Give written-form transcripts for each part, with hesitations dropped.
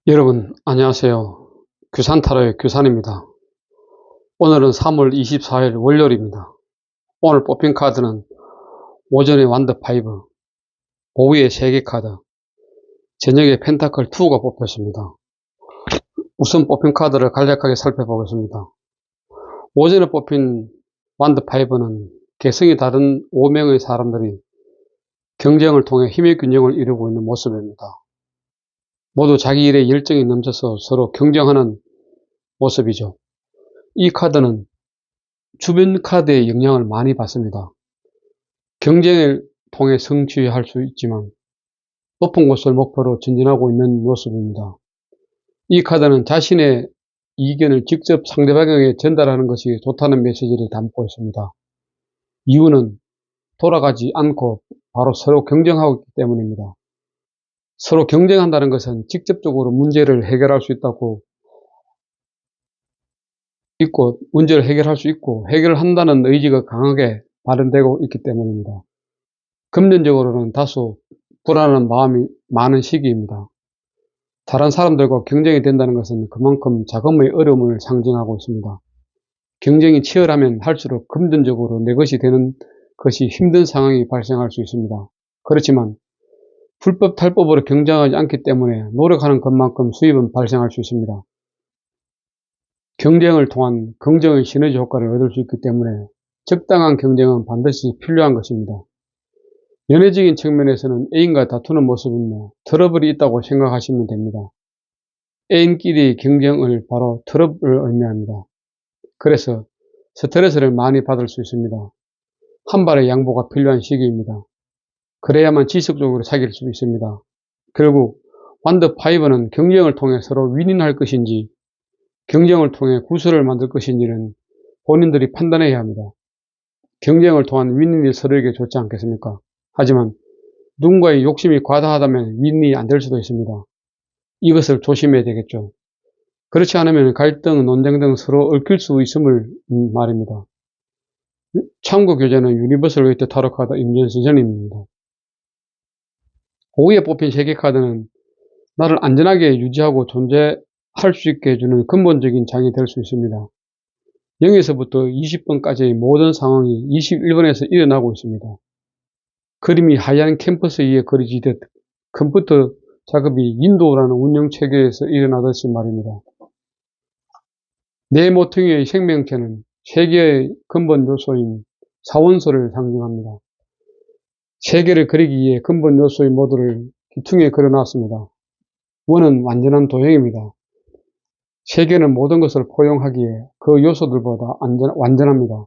여러분 안녕하세요. 규산타로의 규산입니다. 오늘은 3월 24일 월요일입니다. 오늘 뽑힌 카드는 오전에 완더 5, 오후에 3개 카드, 저녁에 펜타클 2가 뽑혔습니다. 우선 뽑힌 카드를 간략하게 살펴보겠습니다. 오전에 뽑힌 완더 5는 개성이 다른 5명의 사람들이 경쟁을 통해 힘의 균형을 이루고 있는 모습입니다. 모두 자기 일에 열정이 넘쳐서 서로 경쟁하는 모습이죠. 이 카드는 주변 카드의 영향을 많이 받습니다. 경쟁을 통해 성취할 수 있지만 높은 곳을 목표로 전진하고 있는 모습입니다. 이 카드는 자신의 의견을 직접 상대방에게 전달하는 것이 좋다는 메시지를 담고 있습니다. 이유는 돌아가지 않고 바로 서로 경쟁하고 있기 때문입니다. 서로 경쟁한다는 것은 직접적으로 문제를 해결할 수 있고 문제를 해결할 수 있고 해결한다는 의지가 강하게 발현되고 있기 때문입니다. 금전적으로는 다소 불안한 마음이 많은 시기입니다. 다른 사람들과 경쟁이 된다는 것은 그만큼 자금의 어려움을 상징하고 있습니다. 경쟁이 치열하면 할수록 금전적으로 내 것이 되는 것이 힘든 상황이 발생할 수 있습니다. 그렇지만 불법 탈법으로 경쟁하지 않기 때문에 노력하는 것만큼 수입은 발생할 수 있습니다. 경쟁을 통한 긍정의 시너지 효과를 얻을 수 있기 때문에 적당한 경쟁은 반드시 필요한 것입니다. 연애적인 측면에서는 애인과 다투는 모습이며 트러블이 있다고 생각하시면 됩니다. 애인끼리의 경쟁을 바로 트러블을 의미합니다. 그래서 스트레스를 많이 받을 수 있습니다. 한 발의 양보가 필요한 시기입니다. 그래야만 지속적으로 사귈 수 있습니다. 결국 완더 5는 경쟁을 통해 서로 윈윈할 것인지 경쟁을 통해 구설을 만들 것인지는 본인들이 판단해야 합니다. 경쟁을 통한 윈윈이 서로에게 좋지 않겠습니까? 하지만 누군가의 욕심이 과다하다면 윈윈이 안 될 수도 있습니다. 이것을 조심해야 되겠죠. 그렇지 않으면 갈등, 논쟁 등 서로 얽힐 수 있음을 말입니다. 참고 교재는 유니버설 웨이트 타로 카드 임진수 전임입니다. 오후에 뽑힌 3개 카드는 나를 안전하게 유지하고 존재할 수 있게 해주는 근본적인 장이 될 수 있습니다. 0에서부터 20번까지의 모든 상황이 21번에서 일어나고 있습니다. 그림이 하얀 캠퍼스 위에 그려지듯 컴퓨터 작업이 인도라는 운영체계에서 일어나듯이 말입니다. 내 모퉁이의 생명체는 세계의 근본 요소인 사원소를 상징합니다. 세계를 그리기 위해 근본 요소의 모두를 기퉁에 그려놨습니다. 원은 완전한 도형입니다. 세계는 모든 것을 포용하기에 그 요소들보다 완전합니다.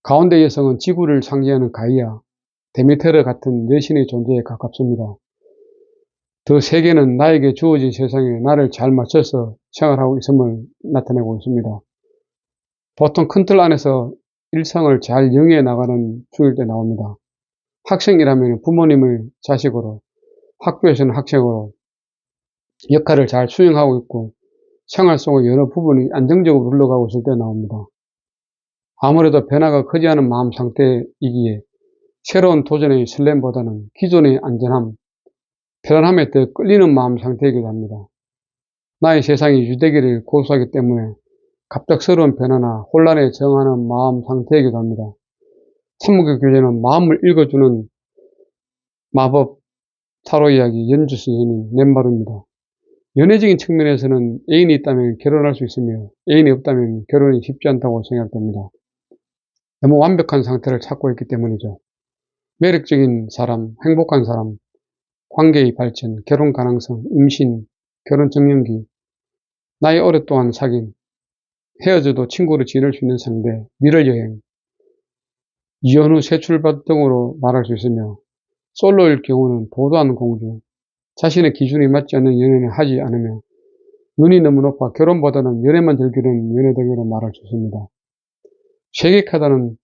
가운데 여성은 지구를 상징하는 가이아, 데미테르 같은 여신의 존재에 가깝습니다. 더 세계는 나에게 주어진 세상에 나를 잘 맞춰서 생활하고 있음을 나타내고 있습니다. 보통 큰 틀 안에서 일상을 잘 영위해 나가는 중일 때 나옵니다. 학생이라면 부모님을 자식으로, 학교에서는 학생으로 역할을 잘 수행하고 있고 생활 속의 여러 부분이 안정적으로 흘러가고 있을 때 나옵니다. 아무래도 변화가 크지 않은 마음 상태이기에 새로운 도전의 설렘보다는 기존의 안전함, 편안함에 더 끌리는 마음 상태이기도 합니다. 나의 세상이 유대기를 고수하기 때문에 갑작스러운 변화나 혼란에 정하는 마음 상태이기도 합니다. 참무교 교재는 마음을 읽어주는 마법 타로 이야기 연주 선생님 넷마루입니다. 연애적인 측면에서는 애인이 있다면 결혼할 수 있으며 애인이 없다면 결혼이 쉽지 않다고 생각됩니다. 너무 완벽한 상태를 찾고 있기 때문이죠. 매력적인 사람, 행복한 사람, 관계의 발전, 결혼 가능성, 임신, 결혼 정년기, 나이 오랫동안 사귄, 헤어져도 친구로 지낼 수 있는 상대, 미래 여행, 이혼 후 새 출발 등으로 말할 수 있으며 솔로일 경우는 도도한 공주, 자신의 기준이 맞지 않는 연애는 하지 않으며 눈이 너무 높아 결혼보다는 연애만 즐기는 연애 등으로 말할 수 있습니다. 세계 카드는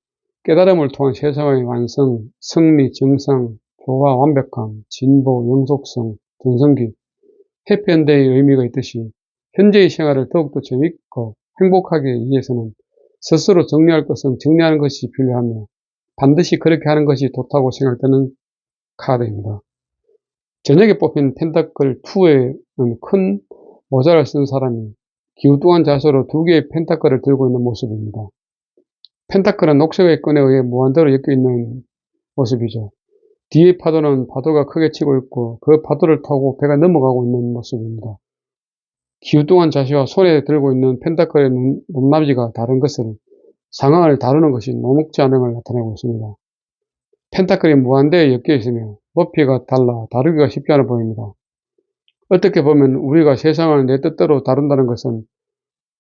깨달음을 통한 세상의 완성, 승리, 정상, 조화, 완벽함, 진보, 영속성, 전성기, 해피엔드의 의미가 있듯이 현재의 생활을 더욱더 재밌고 행복하게 하기 위해서는 스스로 정리할 것은 정리하는 것이 필요하며 반드시 그렇게 하는 것이 좋다고 생각되는 카드입니다. 저녁에 뽑힌 펜타클2에는 큰 모자를 쓴 사람이 기우뚱한 자세로 2개의 펜타클을 들고 있는 모습입니다. 펜타클은 녹색의 끈에 의해 무한대로 엮여있는 모습이죠. 뒤의 파도는 파도가 크게 치고 있고 그 파도를 타고 배가 넘어가고 있는 모습입니다. 기우뚱한 자세와 손에 들고 있는 펜타클의 높낮이가 다른 것은 상황을 다루는 것이 녹록지 않음을 나타내고 있습니다. 펜타클이 무한대에 엮여 있으며 높이가 달라 다루기가 쉽지 않아 보입니다. 어떻게 보면 우리가 세상을 내 뜻대로 다룬다는 것은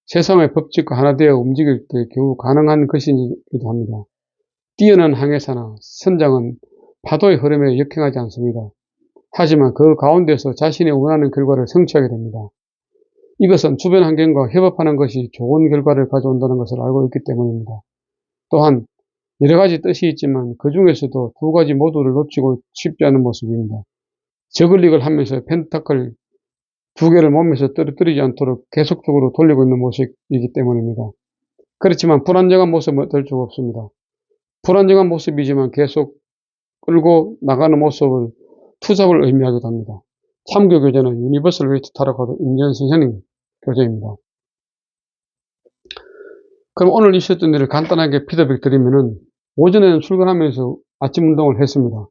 세상의 법칙과 하나 되어 움직일 때 겨우 가능한 것이기도 합니다. 뛰어난 항해사나 선장은 파도의 흐름에 역행하지 않습니다. 하지만 그 가운데서 자신이 원하는 결과를 성취하게 됩니다. 이것은 주변 환경과 협업하는 것이 좋은 결과를 가져온다는 것을 알고 있기 때문입니다. 또한 여러 가지 뜻이 있지만 그 중에서도 2가지 모두를 놓치고 싶지 않은 모습입니다. 저글릭을 하면서 펜타클 2개를 몸에서 떨어뜨리지 않도록 계속적으로 돌리고 있는 모습이기 때문입니다. 그렇지만 불안정한 모습은 어쩔 수가 없습니다. 불안정한 모습이지만 계속 끌고 나가는 모습을 투잡을 의미하기도 합니다. 참교 교재는 유니버설 웨이트 타락하도 임재현 선생님 교재입니다. 그럼 오늘 있었던 일을 간단하게 피드백 드리면은 오전에는 출근하면서 아침 운동을 했습니다.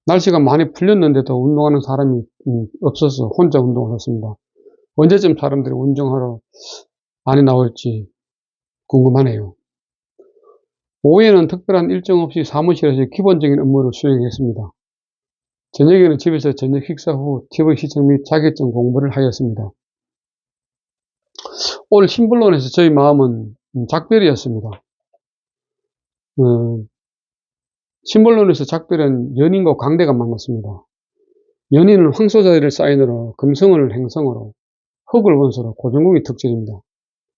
날씨가 많이 풀렸는데도 운동하는 사람이 없어서 혼자 운동을 했습니다. 언제쯤 사람들이 운동하러 많이 나올지 궁금하네요. 오후에는 특별한 일정 없이 사무실에서 기본적인 업무를 수행했습니다. 저녁에는 집에서 저녁 식사 후 TV 시청 및 자격증 공부를 하였습니다. 오늘 신불론에서 저희 마음은 작별이었습니다. 신불론에서 작별은 연인과 광대가 만났습니다. 연인은 황소자리를 사인으로 금성을 행성으로 흙을 원소로 고정국이 특징입니다.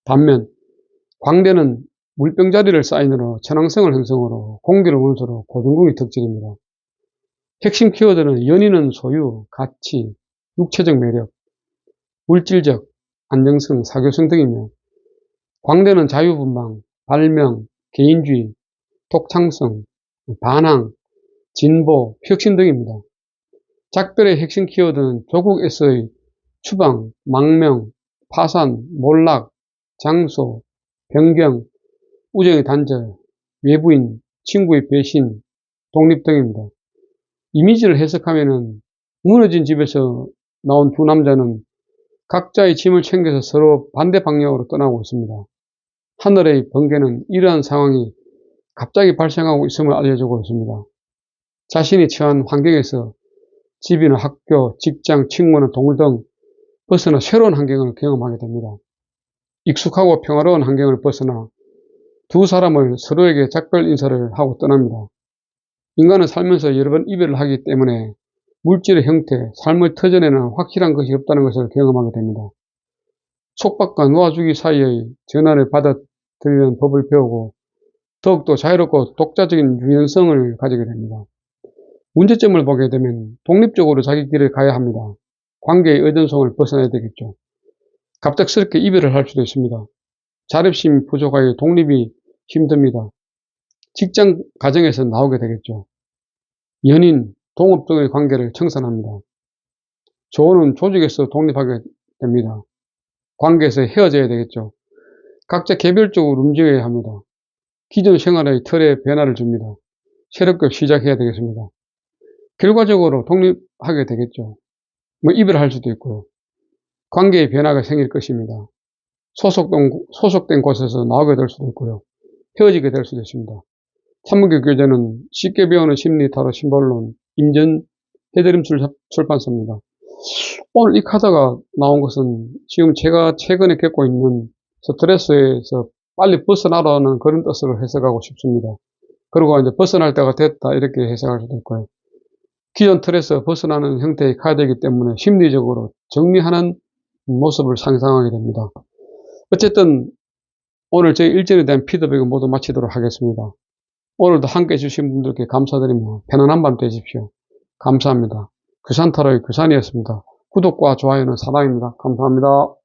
반면 광대는 물병자리를 사인으로 천왕성을 행성으로 공기를 원소로 고정국이 특징입니다. 핵심 키워드는 연인은 소유, 가치, 육체적 매력, 물질적, 안정성, 사교성 등이며 광대는 자유분방, 발명, 개인주의, 독창성, 반항, 진보, 혁신 등입니다. 작별의 핵심 키워드는 조국에서의 추방, 망명, 파산, 몰락, 장소, 변경, 우정의 단절, 외부인, 친구의 배신, 독립 등입니다. 이미지를 해석하면은 무너진 집에서 나온 2 남자는 각자의 짐을 챙겨서 서로 반대 방향으로 떠나고 있습니다. 하늘의 번개는 이러한 상황이 갑자기 발생하고 있음을 알려주고 있습니다. 자신이 처한 환경에서 집이나 학교, 직장, 친구나 동물 등 벗어나 새로운 환경을 경험하게 됩니다. 익숙하고 평화로운 환경을 벗어나 2 사람을 서로에게 작별 인사를 하고 떠납니다. 인간은 살면서 여러 번 이별을 하기 때문에 물질의 형태, 삶의 터전에는 확실한 것이 없다는 것을 경험하게 됩니다. 속박과 놓아주기 사이의 전환을 받아들이는 법을 배우고 더욱더 자유롭고 독자적인 유연성을 가지게 됩니다. 문제점을 보게 되면 독립적으로 자기 길을 가야 합니다. 관계의 의존성을 벗어나야 되겠죠. 갑작스럽게 이별을 할 수도 있습니다. 자립심이 부족하여 독립이 힘듭니다. 직장, 가정에서 나오게 되겠죠. 연인, 동업 등의 관계를 청산합니다. 조언은 조직에서 독립하게 됩니다. 관계에서 헤어져야 되겠죠. 각자 개별적으로 움직여야 합니다. 기존 생활의 틀에 변화를 줍니다. 새롭게 시작해야 되겠습니다. 결과적으로 독립하게 되겠죠. 이별할 수도 있고요. 관계의 변화가 생길 것입니다. 소속된 곳에서 나오게 될 수도 있고요. 헤어지게 될 수도 있습니다. 참무교 교재는 쉽게 배우는 심리 타로 심볼론 임전 해드림술 출판사입니다. 오늘 이 카드가 나온 것은 지금 제가 최근에 겪고 있는 스트레스에서 빨리 벗어나라는 그런 뜻으로 해석하고 싶습니다. 그리고 이제 벗어날 때가 됐다 이렇게 해석할 수도 있고요. 기존 틀에서 벗어나는 형태의 카드이기 때문에 심리적으로 정리하는 모습을 상상하게 됩니다. 어쨌든 오늘 제 일전에 대한 피드백을 모두 마치도록 하겠습니다. 오늘도 함께 해주신 분들께 감사드리며 편안한 밤 되십시오. 감사합니다. 규산타로의 규산이었습니다. 구독과 좋아요는 사랑입니다. 감사합니다.